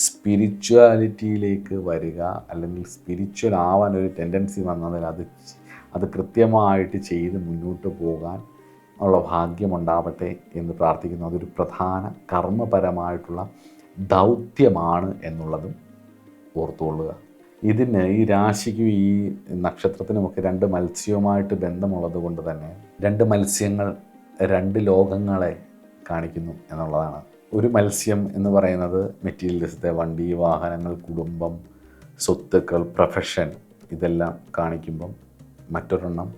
സ്പിരിച്വാലിറ്റിയിലേക്ക് വരിക, അല്ലെങ്കിൽ സ്പിരിച്വൽ ആവാൻ ഒരു ടെൻഡൻസി വന്നതിൽ അത് കൃത്യമായിട്ട് ചെയ്ത് മുന്നോട്ട് പോകാൻ ഉള്ള ഭാഗ്യമുണ്ടാവട്ടെ എന്ന് പ്രാർത്ഥിക്കുന്നു. അതൊരു പ്രധാന കർമ്മപരമായിട്ടുള്ള ദൗത്യമാണ് എന്നുള്ളതും ഓർത്തുകൊള്ളുക. ഇതിന് ഈ രാശിക്കും ഈ നക്ഷത്രത്തിനുമൊക്കെ 2 മത്സ്യവുമായിട്ട് ബന്ധമുള്ളത് കൊണ്ട് തന്നെ 2 മത്സ്യങ്ങൾ 2 ലോകങ്ങളെ കാണിക്കുന്നു എന്നുള്ളതാണ്. ഒരു മത്സ്യം എന്ന് പറയുന്നത് മെറ്റീരിയലിസത്തെ, വണ്ടി, വാഹനങ്ങൾ, കുടുംബം, സ്വത്തുക്കൾ, പ്രൊഫഷൻ, ഇതെല്ലാം കാണിക്കുമ്പം മറ്റൊരെണ്ണം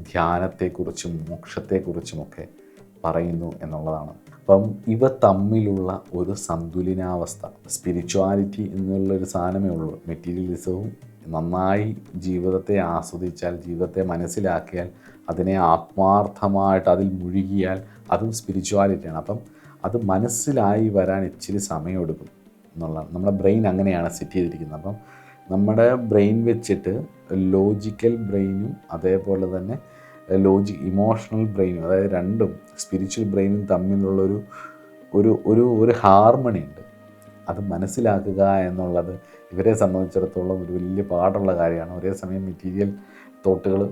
ധ്യാനത്തെക്കുറിച്ചും മോക്ഷത്തെക്കുറിച്ചുമൊക്കെ പറയുന്നു എന്നുള്ളതാണ്. അപ്പം ഇവ തമ്മിലുള്ള ഒരു സന്തുലനാവസ്ഥ, സ്പിരിച്വാലിറ്റി എന്നുള്ളൊരു സാധനമേ ഉള്ളൂ. മെറ്റീരിയലിസവും നന്നായി ജീവിതത്തെ ആസ്വദിച്ചാൽ, ജീവിതത്തെ മനസ്സിലാക്കിയാൽ, അതിനെ ആത്മാർത്ഥമായിട്ട് അതിൽ മുഴുകിയാൽ അതും സ്പിരിച്വാലിറ്റിയാണ്. അപ്പം അത് മനസ്സിലായി വരാൻ ഇച്ചിരി സമയമെടുക്കും എന്നുള്ളതാണ്. നമ്മുടെ ബ്രെയിൻ അങ്ങനെയാണ് സെറ്റ് ചെയ്തിരിക്കുന്നത്. അപ്പം നമ്മുടെ ബ്രെയിൻ വെച്ചിട്ട് ലോജിക്കൽ ബ്രെയിനും അതേപോലെ തന്നെ ഇമോഷണൽ ബ്രെയിനും, അതായത് രണ്ടും സ്പിരിച്വൽ ബ്രെയിനും തമ്മിലുള്ളൊരു ഒരു ഹാർമണി ഉണ്ട്. അത് മനസ്സിലാക്കുക എന്നുള്ളത് ഇവരെ സംബന്ധിച്ചിടത്തോളം ഒരു വലിയ പാടുള്ള കാര്യമാണ്. ഒരേ സമയം മെറ്റീരിയൽ തോട്ടുകൾ,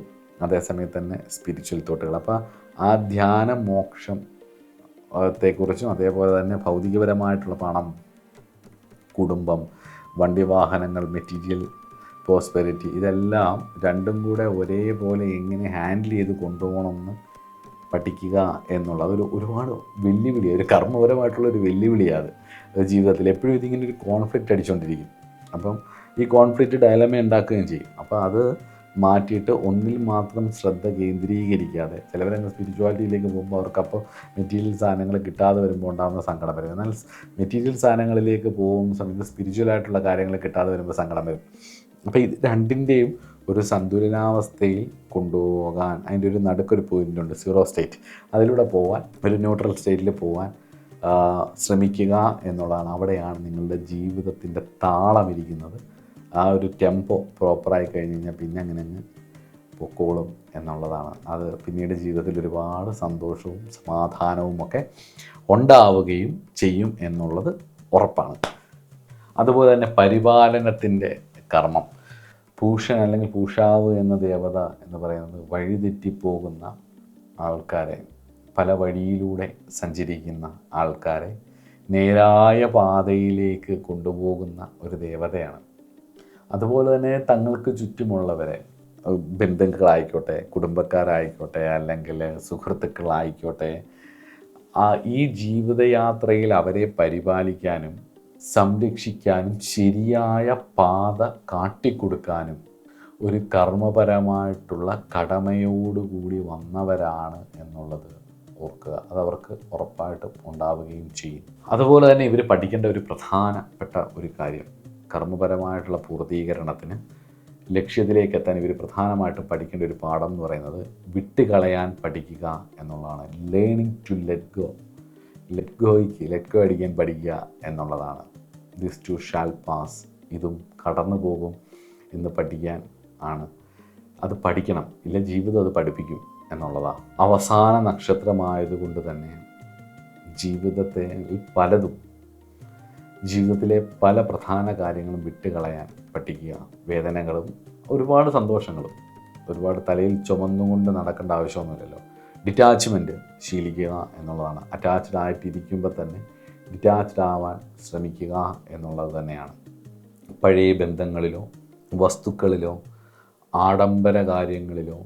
അതേസമയത്ത് തന്നെ സ്പിരിച്വൽ തോട്ടുകൾ. അപ്പോൾ ആ ധ്യാന മോക്ഷം ത്തെക്കുറിച്ചും അതേപോലെ തന്നെ ഭൗതികപരമായിട്ടുള്ള പണം, കുടുംബം, വണ്ടി വാഹനങ്ങൾ, മെറ്റീരിയൽ പ്രോസ്പെരിറ്റി, ഇതെല്ലാം രണ്ടും കൂടെ ഒരേപോലെ എങ്ങനെ ഹാൻഡിൽ ചെയ്ത് കൊണ്ടുപോകണമെന്ന് പഠിക്കുക എന്നുള്ളത് ഒരുപാട് വെല്ലുവിളിയാണ്, ഒരു കർമ്മപരമായിട്ടുള്ളൊരു വെല്ലുവിളിയാണ് ജീവിതത്തിൽ. എപ്പോഴും ഇതിങ്ങനെ ഒരു കോൺഫ്ലിക്റ്റ് അടിച്ചുകൊണ്ടിരിക്കും. അപ്പം ഈ കോൺഫ്ലിക്റ്റ് ഡയലമ ഉണ്ടാക്കുകയും ചെയ്യും. അപ്പോൾ അത് മാറ്റിയിട്ട് ഒന്നിൽ മാത്രം ശ്രദ്ധ കേന്ദ്രീകരിക്കാതെ, ചിലവരങ്ങ് സ്പിരിച്വാലിറ്റിയിലേക്ക് പോകുമ്പോൾ അവർക്കപ്പോൾ മെറ്റീരിയൽ സാധനങ്ങൾ കിട്ടാതെ വരുമ്പോൾ ഉണ്ടാകുന്ന സങ്കടം വരും. എന്നാൽ മെറ്റീരിയൽ സാധനങ്ങളിലേക്ക് പോകുന്ന സമയത്ത് സ്പിരിച്വലായിട്ടുള്ള കാര്യങ്ങൾ കിട്ടാതെ വരുമ്പോൾ സങ്കടം വരും. അപ്പോൾ ഇത് രണ്ടിൻ്റെയും ഒരു സന്തുലനാവസ്ഥയിൽ കൊണ്ടുപോകാൻ അതിൻ്റെ ഒരു നടുക്കൊരു പോയിൻ്റുണ്ട്, സീറോ സ്റ്റേറ്റ്. അതിലൂടെ പോകാൻ, ഒരു ന്യൂട്രൽ സ്റ്റേറ്റിൽ പോകാൻ ശ്രമിക്കുക എന്നുള്ളതാണ്. അവിടെയാണ് നിങ്ങളുടെ ജീവിതത്തിൻ്റെ താളം ഇരിക്കുന്നത്. ആ ഒരു ടെമ്പോ പ്രോപ്പറായി കഴിഞ്ഞ് കഴിഞ്ഞാൽ പിന്നെ അങ്ങനെ അങ്ങ് പൊക്കോളും എന്നുള്ളതാണ്. അത് പിന്നീട് ജീവിതത്തിൽ ഒരുപാട് സന്തോഷവും സമാധാനവും ഒക്കെ ഉണ്ടാവുകയും ചെയ്യും എന്നുള്ളത് ഉറപ്പാണ്. അതുപോലെ തന്നെ പരിപാലനത്തിൻ്റെ കർമ്മം, പൂഷൻ അല്ലെങ്കിൽ പൂഷാവ് എന്ന ദേവത എന്ന് പറയുന്നത് വഴിതെറ്റിപ്പോകുന്ന ആൾക്കാരെ, പല വഴിയിലൂടെ സഞ്ചരിക്കുന്ന ആൾക്കാരെ നേരായ പാതയിലേക്ക് കൊണ്ടുപോകുന്ന ഒരു ദേവതയാണ്. അതുപോലെ തന്നെ തങ്ങൾക്ക് ചുറ്റുമുള്ളവരെ, ബന്ധുക്കളായിക്കോട്ടെ, കുടുംബക്കാരായിക്കോട്ടെ, അല്ലെങ്കിൽ സുഹൃത്തുക്കളായിക്കോട്ടെ, ഈ ജീവിതയാത്രയിൽ അവരെ പരിപാലിക്കാനും സംരക്ഷിക്കാനും ശരിയായ പാത കാട്ടിക്കൊടുക്കാനും ഒരു കർമ്മപരമായിട്ടുള്ള കടമയോടുകൂടി വന്നവരാണ് എന്നുള്ളത് ഓർക്കുക. അതവർക്ക് ഉറപ്പായിട്ടും ഉണ്ടാവുകയും ചെയ്യും. അതുപോലെ തന്നെ ഇവർ പഠിക്കേണ്ട ഒരു പ്രധാനപ്പെട്ട ഒരു കാര്യം, കർമ്മപരമായിട്ടുള്ള പൂർത്തീകരണത്തിന് ലക്ഷ്യത്തിലേക്ക് എത്താൻ ഇവർ പ്രധാനമായിട്ടും പഠിക്കേണ്ട ഒരു പാഠം എന്ന് പറയുന്നത് വിട്ടുകളയാൻ പഠിക്കുക എന്നുള്ളതാണ്. ലേണിംഗ് ടു ലെറ്റ് ഗോ അടിക്കാൻ പഠിക്കുക എന്നുള്ളതാണ്. ദിസ് ടു ഷാൽ പാസ്, ഇതും കടന്നു പോകും എന്ന് പഠിക്കാൻ ആണ്. അത് പഠിക്കണം, ഇല്ല ജീവിതം അത് പഠിപ്പിക്കും എന്നുള്ളതാണ്. അവസാന നക്ഷത്രമായതുകൊണ്ട് തന്നെ ജീവിതത്തിലെ പല പ്രധാന കാര്യങ്ങളും വിട്ടുകളയാൻ പഠിക്കുക. വേദനകളും ഒരുപാട് സന്തോഷങ്ങളും ഒരുപാട് തലയിൽ ചുമന്നുകൊണ്ട് നടക്കേണ്ട ആവശ്യമൊന്നുമില്ലല്ലോ. ഡിറ്റാച്ച്മെൻറ്റ് ശീലിക്കുക എന്നുള്ളതാണ്. അറ്റാച്ച്ഡ് ആയിട്ടിരിക്കുമ്പോൾ തന്നെ ഡിറ്റാച്ച്ഡ് ആവാൻ ശ്രമിക്കുക എന്നുള്ളത് തന്നെയാണ്. പഴയ ബന്ധങ്ങളിലോ വസ്തുക്കളിലോ ആഡംബര കാര്യങ്ങളിലോ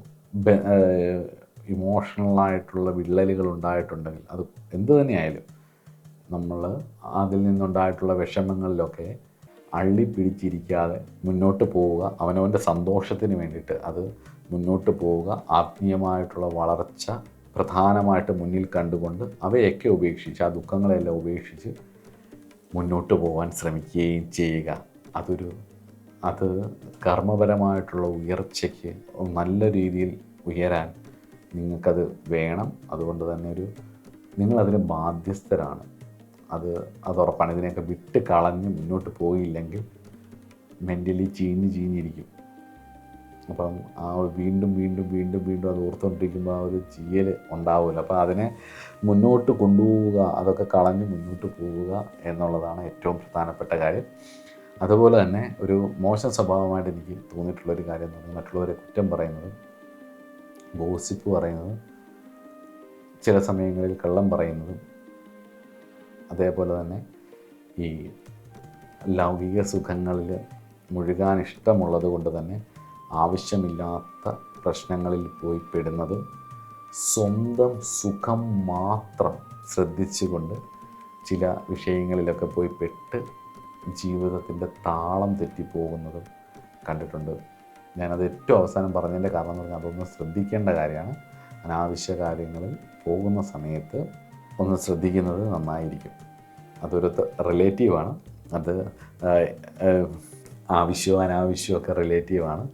ഇമോഷണലായിട്ടുള്ള വിള്ളലുകൾ ഉണ്ടായിട്ടുണ്ടെങ്കിൽ അത് എന്തു തന്നെയായാലും നമ്മൾ അതിൽ നിന്നുണ്ടായിട്ടുള്ള വിഷമങ്ങളിലൊക്കെ അള്ളിപ്പിടിച്ചിരിക്കാതെ മുന്നോട്ട് പോവുക. അവനവൻ്റെ സന്തോഷത്തിന് വേണ്ടിയിട്ട് അത് മുന്നോട്ട് പോവുക. ആത്മീയമായിട്ടുള്ള വളർച്ച പ്രധാനമായിട്ട് മുന്നിൽ കണ്ടുകൊണ്ട് അവയൊക്കെ ഉപേക്ഷിച്ച്, ആ ദുഃഖങ്ങളെല്ലാം ഉപേക്ഷിച്ച് മുന്നോട്ട് പോകാൻ ശ്രമിക്കുകയും ചെയ്യുക. അത് കർമ്മപരമായിട്ടുള്ള ഉയർച്ചയ്ക്ക് നല്ല രീതിയിൽ ഉയരാൻ നിങ്ങൾക്കത് വേണം. അതുകൊണ്ട് തന്നെ നിങ്ങളതിന് ബാധ്യസ്ഥരാണ്. അത് ഉറപ്പാണ്. ഇതിനെയൊക്കെ വിട്ട് കളഞ്ഞ് മുന്നോട്ട് പോയില്ലെങ്കിൽ മെൻ്റലി ചീഞ്ഞിരിക്കും. അപ്പം വീണ്ടും അത് ഓർത്തുകൊണ്ടിരിക്കുമ്പോൾ ആ ഒരു ചീയൽ ഉണ്ടാവില്ല. അപ്പോൾ അതിനെ മുന്നോട്ട് കൊണ്ടുപോവുക, അതൊക്കെ കളഞ്ഞ് മുന്നോട്ട് പോവുക എന്നുള്ളതാണ് ഏറ്റവും പ്രധാനപ്പെട്ട കാര്യം. അതുപോലെ തന്നെ ഒരു മോശം സ്വഭാവമായിട്ട് എനിക്ക് തോന്നിയിട്ടുള്ളൊരു കാര്യം എന്ന് പറഞ്ഞാൽ മറ്റുള്ളവരെ കുറ്റം പറയുന്നത്, ഗോസിപ്പ് പറയുന്നത്, ചില സമയങ്ങളിൽ കള്ളം പറയുന്നതും, അതേപോലെ തന്നെ ഈ ലൗകിക സുഖങ്ങളിൽ മുഴുകാൻ ഇഷ്ടമുള്ളത് കൊണ്ട് തന്നെ ആവശ്യമില്ലാത്ത പ്രശ്നങ്ങളിൽ പോയി പെടുന്നതും, സ്വന്തം സുഖം മാത്രം ശ്രദ്ധിച്ചുകൊണ്ട് ചില വിഷയങ്ങളിലൊക്കെ പോയി പെട്ട് ജീവിതത്തിൻ്റെ താളം തെറ്റിപ്പോകുന്നതും കണ്ടിട്ടുണ്ട്. ഞാനത് ഏറ്റവും അവസാനം പറഞ്ഞതിൻ്റെ കാരണം എന്ന് പറഞ്ഞാൽ അതൊന്ന് ശ്രദ്ധിക്കേണ്ട കാര്യമാണ്. അനാവശ്യ കാര്യങ്ങളിൽ പോകുന്ന സമയത്ത് ഒന്ന് ശ്രദ്ധിക്കുന്നത് നന്നായിരിക്കും. അതൊരു റിലേറ്റീവാണ്. അത് ആവശ്യമോ അനാവശ്യമോ ഒക്കെ റിലേറ്റീവാണ്.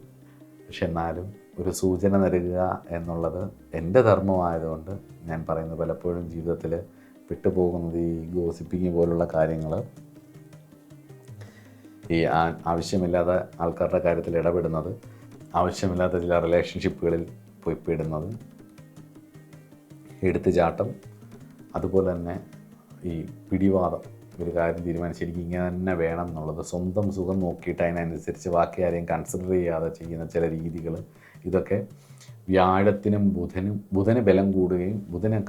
പക്ഷെ എന്നാലും ഒരു സൂചന നൽകുക എന്നുള്ളത് എൻ്റെ ധർമ്മമായതുകൊണ്ട് ഞാൻ പറയുന്നത്, പലപ്പോഴും ജീവിതത്തിൽ വിട്ടുപോകുന്നത് ഈ ഗോസിപ്പിങ് പോലുള്ള കാര്യങ്ങൾ, ഈ ആവശ്യമില്ലാത്ത ആൾക്കാരുടെ കാര്യത്തിൽ ഇടപെടുന്നത്, ആവശ്യമില്ലാത്ത ചില റിലേഷൻഷിപ്പുകളിൽ പോയി പെടുന്നത്, എടുത്തുചാട്ടം, അതുപോലെ തന്നെ ഈ പിടിവാദം. ഒരു കാര്യം തീരുമാനിച്ച് എനിക്ക് ഇങ്ങനെ തന്നെ വേണം എന്നുള്ളത്, സ്വന്തം സുഖം നോക്കിയിട്ട് അതിനനുസരിച്ച് ബാക്കി ആരെയും കൺസിഡർ ചെയ്യാതെ ചെയ്യുന്ന ചില രീതികൾ, ഇതൊക്കെ വ്യാഴത്തിനും ബുധന് ബലം കൂടുകയും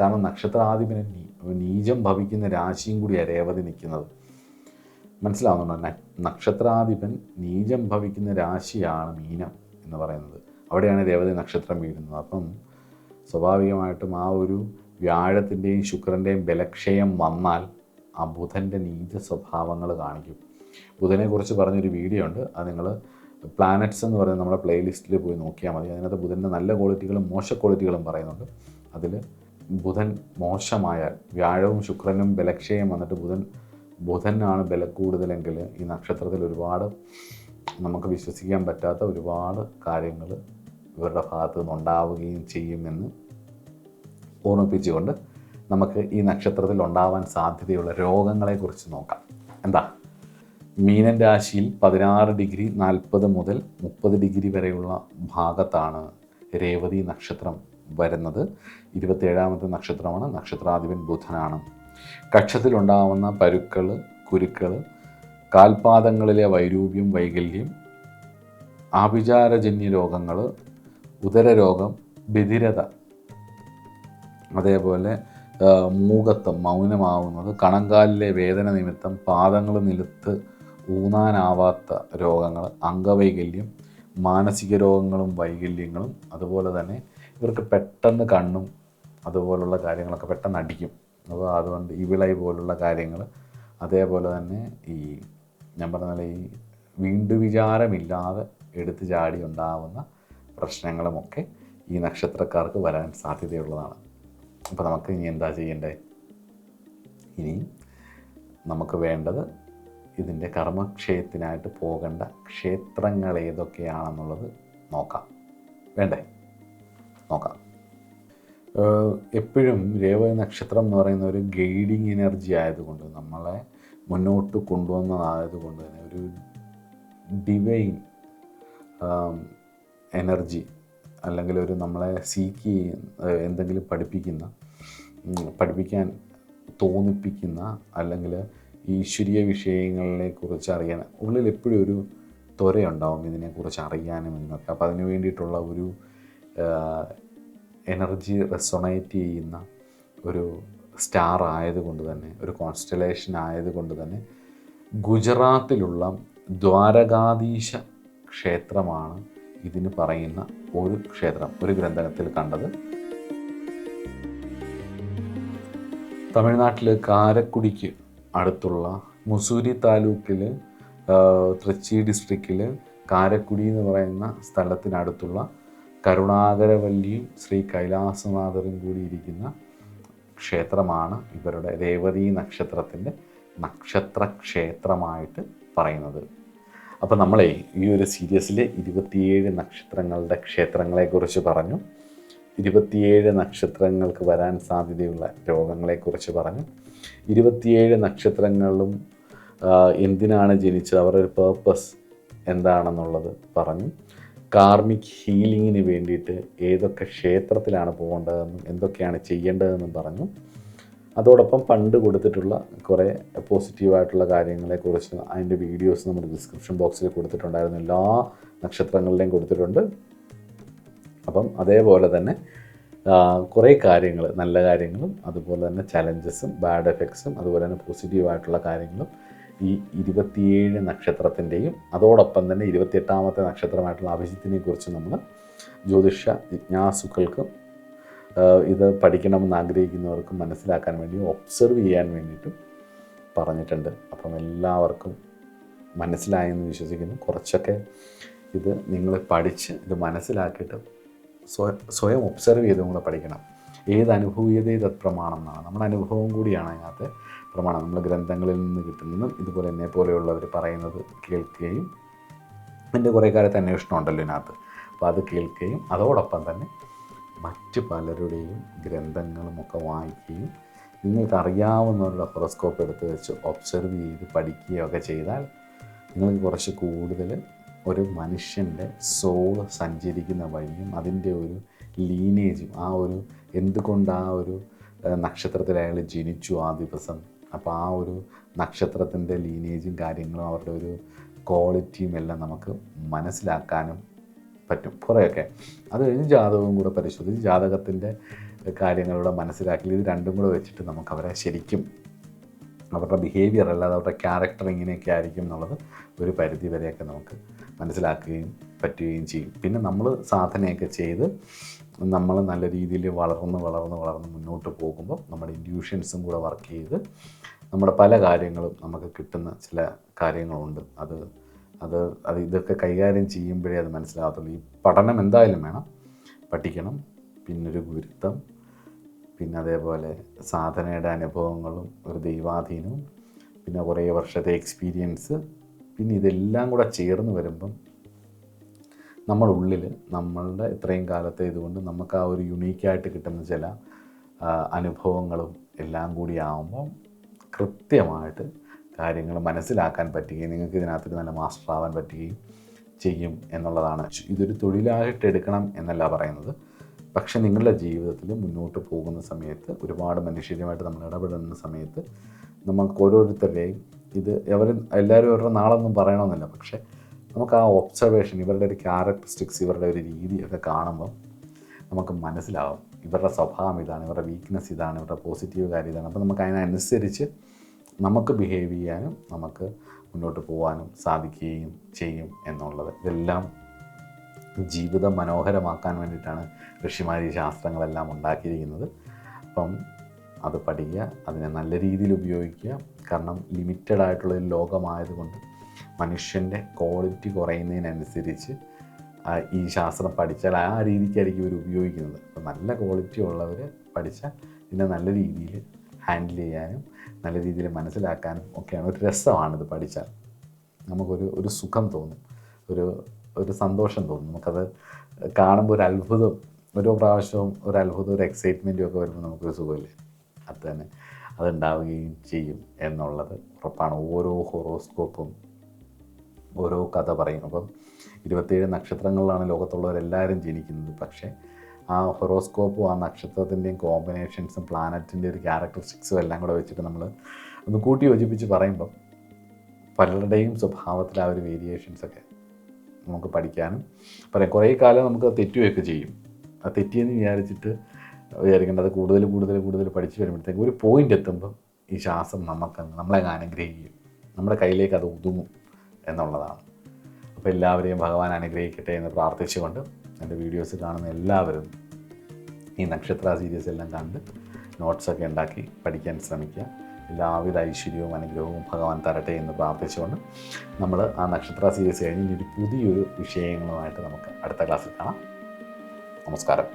കാരണം നക്ഷത്രാധിപന് നീചം ഭവിക്കുന്ന രാശിയും കൂടിയാണ് രേവതി നിൽക്കുന്നത്. മനസ്സിലാവുന്നുണ്ടോ? നക്ഷത്രാധിപൻ നീചം ഭവിക്കുന്ന രാശിയാണ് മീനം എന്ന് പറയുന്നത്. അവിടെയാണ് രേവതി നക്ഷത്രം വീഴുന്നത്. അപ്പം സ്വാഭാവികമായിട്ടും ആ ഒരു വ്യാഴത്തിൻ്റെയും ശുക്രൻ്റെയും ബലക്ഷയം വന്നാൽ ആ ബുധൻ്റെ നീച സ്വഭാവങ്ങൾ കാണിക്കും. ബുധനെക്കുറിച്ച് പറഞ്ഞൊരു വീഡിയോ ഉണ്ട്, അത് നിങ്ങൾ പ്ലാനറ്റ്സ് എന്ന് പറയുന്ന നമ്മുടെ പ്ലേലിസ്റ്റിൽ പോയി നോക്കിയാൽ മതി. അതിനകത്ത് ബുധൻ്റെ നല്ല ക്വാളിറ്റികളും മോശ ക്വാളിറ്റികളും പറയുന്നുണ്ട്. അതിൽ ബുധൻ മോശമായാൽ, വ്യാഴവും ശുക്രനും ബലക്ഷയം വന്നിട്ട് ബുധനാണ് ബല കൂടുതലെങ്കിൽ ഈ നക്ഷത്രത്തിൽ ഒരുപാട് നമുക്ക് വിശ്വസിക്കാൻ പറ്റാത്ത ഒരുപാട് കാര്യങ്ങൾ ഇവരുടെ ഭാഗത്തു നിന്നുണ്ടാവുകയും ചെയ്യുമെന്ന് ഓർമ്മിപ്പിച്ചുകൊണ്ട് നമുക്ക് ഈ നക്ഷത്രത്തിൽ ഉണ്ടാവാൻ സാധ്യതയുള്ള രോഗങ്ങളെക്കുറിച്ച് നോക്കാം. എന്താ? മീനൻ രാശിയിൽ 16 ഡിഗ്രി 40 മുതൽ 30 ഡിഗ്രി വരെയുള്ള ഭാഗത്താണ് രേവതി നക്ഷത്രം വരുന്നത്. 27ാമത്തെ നക്ഷത്രമാണ്. നക്ഷത്രാധിപൻ ബുധനാണ്. കക്ഷത്തിലുണ്ടാവുന്ന പരുക്കൾ, കുരുക്കൾ, കാൽപാദങ്ങളിലെ വൈരൂപ്യം, വൈകല്യം, ആഭിചാരജന്യ രോഗങ്ങൾ, ഉദരരോഗം, ബധിരത, അതേപോലെ മൂകത്വം, മൗനമാവുന്നത്, കണങ്കാലിലെ വേദന നിമിത്തം പാദങ്ങൾ നിലത്ത് ഊന്നാനാവാത്ത രോഗങ്ങൾ, അംഗവൈകല്യം, മാനസിക രോഗങ്ങളും വൈകല്യങ്ങളും, അതുപോലെ തന്നെ ഇവർക്ക് പെട്ടെന്ന് കണ്ണും അതുപോലുള്ള കാര്യങ്ങളൊക്കെ പെട്ടെന്ന് അടിക്കും. അപ്പോൾ അതുകൊണ്ട് ഈ വിളൈ പോലുള്ള കാര്യങ്ങൾ, അതേപോലെ തന്നെ ഈ ഞാൻ പറഞ്ഞ പോലെ ഈ വീണ്ടും വിചാരമില്ലാതെ എടുത്തു ചാടി ഉണ്ടാകുന്ന പ്രശ്നങ്ങളുമൊക്കെ ഈ നക്ഷത്രക്കാർക്ക് വരാൻ സാധ്യതയുള്ളതാണ്. അപ്പോൾ നമുക്ക് ഇനി എന്താ ചെയ്യേണ്ടത്? ഇനി നമുക്ക് വേണ്ടത് ഇതിൻ്റെ കർമ്മക്ഷയത്തിനായിട്ട് പോകേണ്ട ക്ഷേത്രങ്ങൾ ഏതൊക്കെയാണെന്നുള്ളത് നോക്കാം. വേണ്ടേ? നോക്കാം. എപ്പോഴും രേവതി നക്ഷത്രം എന്ന് പറയുന്ന ഒരു ഗൈഡിങ് എനർജി ആയതുകൊണ്ട്, നമ്മളെ മുന്നോട്ട് കൊണ്ടുവന്നതായതുകൊണ്ട് തന്നെ ഒരു ഡിവൈൻ എനർജി, അല്ലെങ്കിൽ ഒരു നമ്മളെ സീക്ക് എന്തെങ്കിലും പഠിപ്പിക്കാൻ തോന്നിപ്പിക്കുന്ന, അല്ലെങ്കിൽ ഈശ്വരീയ വിഷയങ്ങളെ കുറിച്ച് അറിയാൻ ഉള്ളിൽ എപ്പോഴും ഒരു ത്വരയുണ്ടാവും ഇതിനെക്കുറിച്ച് അറിയാനും എന്നൊക്കെ. അപ്പോൾ അതിന് വേണ്ടിയിട്ടുള്ള ഒരു എനർജി റെസൊണേറ്റ് ചെയ്യുന്ന ഒരു സ്റ്റാർ ആയതുകൊണ്ട് തന്നെ, ഒരു കോൺസ്റ്റലേഷൻ ആയതുകൊണ്ട് തന്നെ ഗുജറാത്തിലുള്ള ദ്വാരകാധീശ ക്ഷേത്രമാണ് ഇതിന് പറയുന്ന ഒരു ക്ഷേത്രം, ഒരു ഗ്രന്ഥത്തിൽ കണ്ടത്. തമിഴ്നാട്ടിൽ കാരക്കുടിക്ക് അടുത്തുള്ള മുസൂരി താലൂക്കിൽ തൃച്ചി ഡിസ്ട്രിക്റ്റിൽ കാരക്കുടി എന്ന് പറയുന്ന സ്ഥലത്തിനടുത്തുള്ള കരുണാകരവല്ലിയും ശ്രീ കൈലാസനാഥരും കൂടി ഇരിക്കുന്ന ക്ഷേത്രമാണ് ഇവരുടെ രേവതി നക്ഷത്രത്തിൻ്റെ നക്ഷത്ര ക്ഷേത്രമായിട്ട് പറയുന്നത്. അപ്പോൾ നമ്മളെ ഈ ഒരു സീരീസിൽ 27 നക്ഷത്രങ്ങളുടെ ക്ഷേത്രങ്ങളെക്കുറിച്ച് പറഞ്ഞു, 27 നക്ഷത്രങ്ങൾക്ക് വരാൻ സാധ്യതയുള്ള രോഗങ്ങളെക്കുറിച്ച് പറഞ്ഞു, 27 നക്ഷത്രങ്ങളും എന്തിനാണ് ജനിച്ചത്, അവരുടെ പേർപ്പസ് എന്താണെന്നുള്ളത് പറഞ്ഞു, കാർമിക് ഹീലിങ്ങിന് വേണ്ടിയിട്ട് ഏതൊക്കെ ക്ഷേത്രത്തിലാണ് പോകേണ്ടതെന്നും എന്തൊക്കെയാണ് ചെയ്യേണ്ടതെന്നും പറഞ്ഞു. അതോടൊപ്പം പണ്ട് കൊടുത്തിട്ടുള്ള കുറേ പോസിറ്റീവായിട്ടുള്ള കാര്യങ്ങളെക്കുറിച്ച് അതിൻ്റെ വീഡിയോസ് നമ്മുടെ ഡിസ്ക്രിപ്ഷൻ ബോക്സിൽ കൊടുത്തിട്ടുണ്ടായിരുന്നു. എല്ലാ നക്ഷത്രങ്ങളുടെയും കൊടുത്തിട്ടുണ്ട്. അപ്പം അതേപോലെ തന്നെ കുറേ കാര്യങ്ങൾ, നല്ല കാര്യങ്ങളും അതുപോലെ തന്നെ ചലഞ്ചസും ബാഡ് എഫക്ട്സും അതുപോലെ തന്നെ പോസിറ്റീവായിട്ടുള്ള കാര്യങ്ങളും ഈ 27 നക്ഷത്രത്തിൻ്റെയും അതോടൊപ്പം തന്നെ 28ാമത്തെ നക്ഷത്രമായിട്ടുള്ള അഭിജിത്തിനെ കുറിച്ച് നമ്മൾ ജ്യോതിഷ ജിജ്ഞാസുക്കൾക്കും ഇത് പഠിക്കണമെന്ന് ആഗ്രഹിക്കുന്നവർക്കും മനസ്സിലാക്കാൻ വേണ്ടി ഒബ്സർവ് ചെയ്യാൻ വേണ്ടിയിട്ടും പറഞ്ഞിട്ടുണ്ട്. അപ്പം എല്ലാവർക്കും മനസ്സിലായെന്ന് വിശ്വസിക്കുന്നു. കുറച്ചൊക്കെ ഇത് നിങ്ങൾ പഠിച്ച് ഇത് മനസ്സിലാക്കിയിട്ട് സ്വയം ഒബ്സർവ് ചെയ്ത് നിങ്ങൾ പഠിക്കണം. ഏത് അനുഭൂയതേ തത് പ്രമാണം എന്നാണ്, നമ്മുടെ അനുഭവം കൂടിയാണ് അതിനകത്ത് പ്രമാണം. നമ്മൾ ഗ്രന്ഥങ്ങളിൽ നിന്ന് കിട്ടുന്നതും ഇതുപോലെ എന്നെ പോലെയുള്ളവർ പറയുന്നത് കേൾക്കുകയും, എൻ്റെ കുറേ കാലത്ത് അന്വേഷണം ഉണ്ടല്ലോ ഇതിനകത്ത്, അപ്പോൾ അത് കേൾക്കുകയും അതോടൊപ്പം തന്നെ മറ്റ് പലരുടെയും ഗ്രന്ഥങ്ങളുമൊക്കെ വായിക്കുകയും നിങ്ങൾക്ക് അറിയാവുന്നവരുടെ ഹൊറോസ്കോപ്പ് എടുത്ത് വെച്ച് ഒബ്സർവ് ചെയ്ത് പഠിക്കുകയൊക്കെ ചെയ്താൽ നിങ്ങൾക്ക് കുറച്ച് കൂടുതൽ ഒരു മനുഷ്യൻ്റെ സോൾ സഞ്ചരിക്കുന്ന വഴിയും അതിൻ്റെ ഒരു ലീനേജും, ആ ഒരു എന്തുകൊണ്ട് ആ ഒരു നക്ഷത്രത്തിൽ അയാൾ ജനിച്ചു ആ ദിവസം, അപ്പോൾ ആ ഒരു നക്ഷത്രത്തിൻ്റെ ലീനേജും കാര്യങ്ങളും അവരുടെ ഒരു ക്വാളിറ്റിയും എല്ലാം നമുക്ക് മനസ്സിലാക്കാനും പറ്റും കുറേയൊക്കെ. അത് കഴിഞ്ഞ് ജാതകവും കൂടെ പരിശോധിച്ച് ജാതകത്തിൻ്റെ കാര്യങ്ങളുടെ മനസ്സിലാക്കി ഇത് രണ്ടും കൂടെ വെച്ചിട്ട് നമുക്ക് അവരെ ശരിക്കും അവരുടെ ബിഹേവിയർ അല്ലാതെ അവരുടെ ക്യാരക്ടർ ഇങ്ങനെയൊക്കെ ആയിരിക്കും എന്നുള്ളത് ഒരു പരിധി വരെയൊക്കെ നമുക്ക് മനസ്സിലാക്കുകയും പറ്റുകയും ചെയ്യും. പിന്നെ നമ്മൾ സാധനയൊക്കെ ചെയ്ത് നമ്മൾ നല്ല രീതിയിൽ വളർന്ന് മുന്നോട്ട് പോകുമ്പോൾ നമ്മുടെ ഇൻഡ്യൂഷൻസും കൂടെ വർക്ക് ചെയ്ത് നമ്മുടെ പല കാര്യങ്ങളും നമുക്ക് കിട്ടുന്ന ചില കാര്യങ്ങളുണ്ട്. അത് ഇതൊക്കെ കൈകാര്യം ചെയ്യുമ്പോഴേ അത് മനസ്സിലാകത്തുള്ളൂ. ഈ പഠനം എന്തായാലും വേണം, പഠിക്കണം. പിന്നൊരു ഗുരുത്വം, പിന്നെ അതേപോലെ സാധനയുടെ അനുഭവങ്ങളും ഒരു ദൈവാധീനവും, പിന്നെ കുറേ വർഷത്തെ എക്സ്പീരിയൻസ്, പിന്നെ ഇതെല്ലാം കൂടെ ചേർന്ന് വരുമ്പം നമ്മുടെ ഉള്ളിൽ നമ്മളുടെ ഇത്രയും കാലത്തെ ഇതുകൊണ്ട് നമുക്ക് ആ ഒരു യുണീക്കായിട്ട് കിട്ടുന്ന ചില അനുഭവങ്ങളും എല്ലാം കൂടി ആകുമ്പം കൃത്യമായിട്ട് കാര്യങ്ങൾ മനസ്സിലാക്കാൻ പറ്റുകയും നിങ്ങൾക്ക് ഇതിനകത്ത് നല്ല മാസ്റ്റർ ആവാൻ പറ്റുകയും ചെയ്യും എന്നുള്ളതാണ്. ഇതൊരു തൊഴിലായിട്ട് എടുക്കണം എന്നല്ല പറയുന്നത്, പക്ഷെ നിങ്ങളുടെ ജീവിതത്തിൽ മുന്നോട്ട് പോകുന്ന സമയത്ത് ഒരുപാട് മനുഷ്യരുമായിട്ട് നമ്മൾ ഇടപെടുന്ന സമയത്ത് നമുക്ക് ഓരോരുത്തരുടെയും ഇത് എല്ലാവരും അവരുടെ നാളൊന്നും പറയണമെന്നില്ല, പക്ഷേ നമുക്ക് ആ ഒബ്സർവേഷൻ, ഇവരുടെ ഒരു ക്യാരക്ടറിസ്റ്റിക്സ്, ഇവരുടെ ഒരു രീതിയൊക്കെ കാണുമ്പം നമുക്ക് മനസ്സിലാവും ഇവരുടെ സ്വഭാവം ഇതാണ്, ഇവരുടെ വീക്ക്നെസ് ഇതാണ്, ഇവരുടെ പോസിറ്റീവ് കാര്യം ഇതാണ്. അപ്പോൾ നമുക്ക് അതിനനുസരിച്ച് നമുക്ക് ബിഹേവ് ചെയ്യാനും നമുക്ക് മുന്നോട്ട് പോകാനും സാധിക്കുകയും ചെയ്യും എന്നുള്ളത്. ഇതെല്ലാം ജീവിതം മനോഹരമാക്കാൻ വേണ്ടിയിട്ടാണ് ഋഷിമാർ ഈ ശാസ്ത്രങ്ങളെല്ലാം ഉണ്ടാക്കിയിരിക്കുന്നത്. അപ്പം അത് പഠിക്കുക, അതിനെ നല്ല രീതിയിൽ ഉപയോഗിക്കുക. കാരണം ലിമിറ്റഡ് ആയിട്ടുള്ള ഒരു ലോകമായതുകൊണ്ട് മനുഷ്യൻ്റെ ക്വാളിറ്റി കുറയുന്നതിനനുസരിച്ച് ഈ ശാസ്ത്രം പഠിച്ചാൽ ആ രീതിക്കായിരിക്കും ഇവർ ഉപയോഗിക്കുന്നത്. അപ്പോൾ നല്ല ക്വാളിറ്റി ഉള്ളവർ പഠിച്ചാൽ ഇതിനെ നല്ല രീതിയിൽ ഹാൻഡിൽ ചെയ്യാനും നല്ല രീതിയിൽ മനസ്സിലാക്കാനും ഒക്കെയാണ്. ഒരു രസമാണിത് പഠിച്ചാൽ. നമുക്കൊരു സുഖം തോന്നും, ഒരു സന്തോഷം തോന്നും. നമുക്കത് കാണുമ്പോൾ ഒരു അത്ഭുതം, ഓരോ പ്രാവശ്യവും ഒരു അത്ഭുതം, ഒരു എക്സൈറ്റ്മെൻറ്റും ഒക്കെ വരുമ്പോൾ നമുക്കൊരു സുഖമില്ലേ, അത് തന്നെ അതുണ്ടാവുകയും ചെയ്യും എന്നുള്ളത് ഉറപ്പാണ്. ഓരോ ഹൊറോസ്കോപ്പും ഓരോ കഥ പറയും. അപ്പം 27 നക്ഷത്രങ്ങളിലാണ് ലോകത്തുള്ളവരെല്ലാവരും ജനിക്കുന്നത്. പക്ഷേ ആ ഹൊറോസ്കോപ്പും ആ നക്ഷത്രത്തിൻ്റെയും കോമ്പിനേഷൻസും പ്ലാനറ്റിൻ്റെ ഒരു ക്യാരക്ടറിസ്റ്റിക്സും എല്ലാം കൂടെ വെച്ചിട്ട് നമ്മൾ ഒന്ന് കൂട്ടി യോജിപ്പിച്ച് പറയുമ്പം പലരുടെയും സ്വഭാവത്തിൽ ആ ഒരു വേരിയേഷൻസൊക്കെ നമുക്ക് പഠിക്കാനും പറയാം. കുറേ കാലം നമുക്ക് തെറ്റുകയൊക്കെ ചെയ്യും. ആ തെറ്റിയെന്ന് വിചാരിക്കേണ്ടത് കൂടുതൽ പഠിച്ച് വരുമ്പോഴത്തേക്ക് ഒരു പോയിൻ്റ് എത്തുമ്പം ഈ ശാസ്ത്രം നമ്മളെ അനുഗ്രഹിക്കും, നമ്മുടെ കയ്യിലേക്ക് അത് ഒതുങ്ങും എന്നുള്ളതാണ്. അപ്പോൾ എല്ലാവരെയും ഭഗവാൻ അനുഗ്രഹിക്കട്ടെ എന്ന് പ്രാർത്ഥിച്ചുകൊണ്ട് എൻ്റെ വീഡിയോസ് കാണുന്ന എല്ലാവരും ഈ നക്ഷത്ര സീരീസ് എല്ലാം കണ്ട് നോട്ട്സൊക്കെ ഉണ്ടാക്കി പഠിക്കാൻ ശ്രമിക്കുക. എല്ലാവിധ ഐശ്വര്യവും അനുഗ്രഹവും ഭഗവാൻ തരട്ടെ എന്ന് പ്രാർത്ഥിച്ചുകൊണ്ട് നമ്മൾ ആ നക്ഷത്ര സീരീസ് കഴിഞ്ഞ് ഒരു പുതിയൊരു വിഷയങ്ങളുമായിട്ട് നമുക്ക് അടുത്ത ക്ലാസ്സിൽ കാണാം. നമസ്കാരം.